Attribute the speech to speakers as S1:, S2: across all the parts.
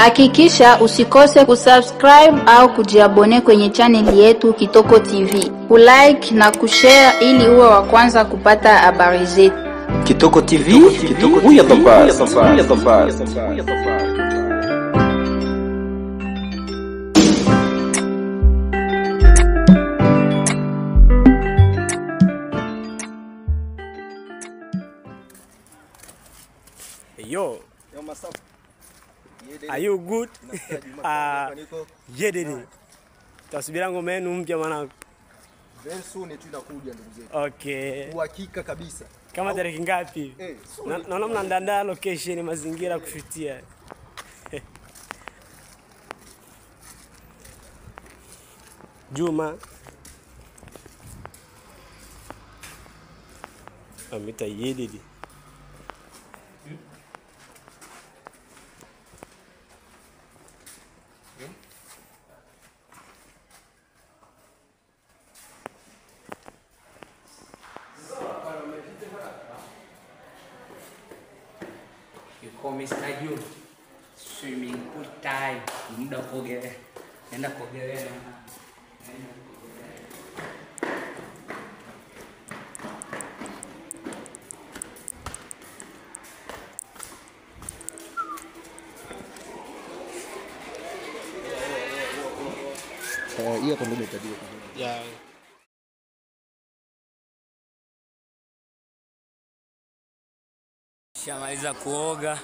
S1: Hakikisha usikose kusubscribe au kujiabone kwenye channel yetu Kitoko TV. Ulike na kushare ili uwe wa kwanza kupata habari zetu.
S2: Kitoko TV, uya papa.
S3: Yo, are you good? Yedede. Tasubira ngoma yenu mpya mwanangu.
S4: Very soon tunakuja ndugu zetu.
S3: Okay.
S4: Uhakika kabisa.
S3: Kama tarehe ngapi? Naona mnaandaa location mazingira kushutia. Juma. Amita yedede.
S5: You call me Stadium. Swimming pool time. Muda kuogelea. Nenda kuogelea.
S4: Hiyo kwa ndio tabia.
S3: Yeah.
S5: Shamaliza kuoga.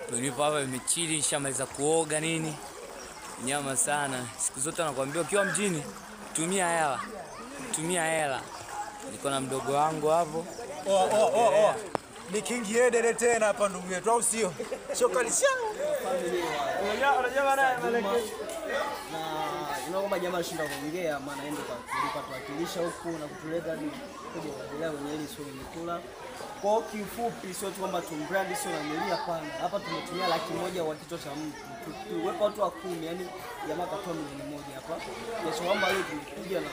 S5: Tulipo hapa imechili, shamaliza kuoga nini? Nyama sana. Siku zote nakwambia ukiwa mjini tumia hela. Tumia hela. Niko na mdogo wangu hapo.
S4: Ni King Yedede tena hapa ndugu yetu au sio? Shokali shao.
S3: Unajua naye maleke.
S6: Na kwamba jamaa shinda kuongea maana ende kwa kuwakilisha huku na kutuleta hadi kuja kuendelea kwenye hili swali nikula. Kwa kifupi sio tu kwamba tumbrand sio na milia kwanza. Hapa tumetumia $100,000 wa kichwa cha mtu. Tuweka watu wa 10 yani jamaa katoa $1,000,000 hapa. Kesho kwamba leo tulikuja na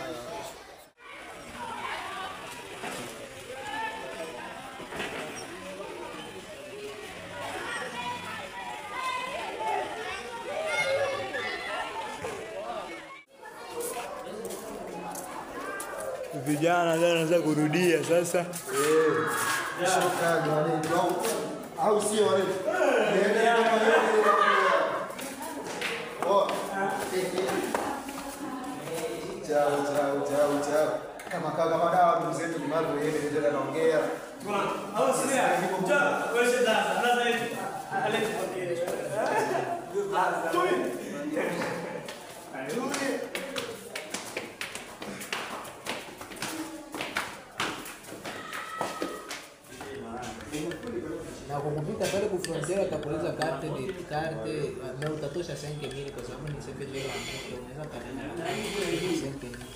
S3: Vijana wanaanza kurudia sasa.
S4: au sio wale? Chao. Kama dawa ndugu zetu ni mambo yeye ndio anaongea.
S3: Au sio? Wewe sasa anaanza hivi.
S7: Na kukupita pale kufrontiera utakuuliza karte na utatosha 5,000 kwa sababu ni 7 unaweza kanana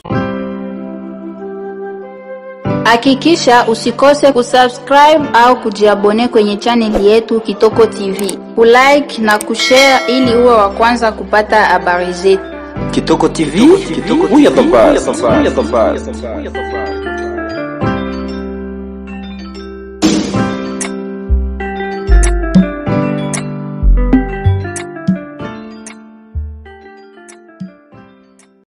S7: 5,000.
S1: Hakikisha usikose kusubscribe au kujiabone kwenye channel yetu Kitoko TV. Ulike na kushare ili uwe wa kwanza kupata habari zetu.
S2: Kitoko TV, uya papa.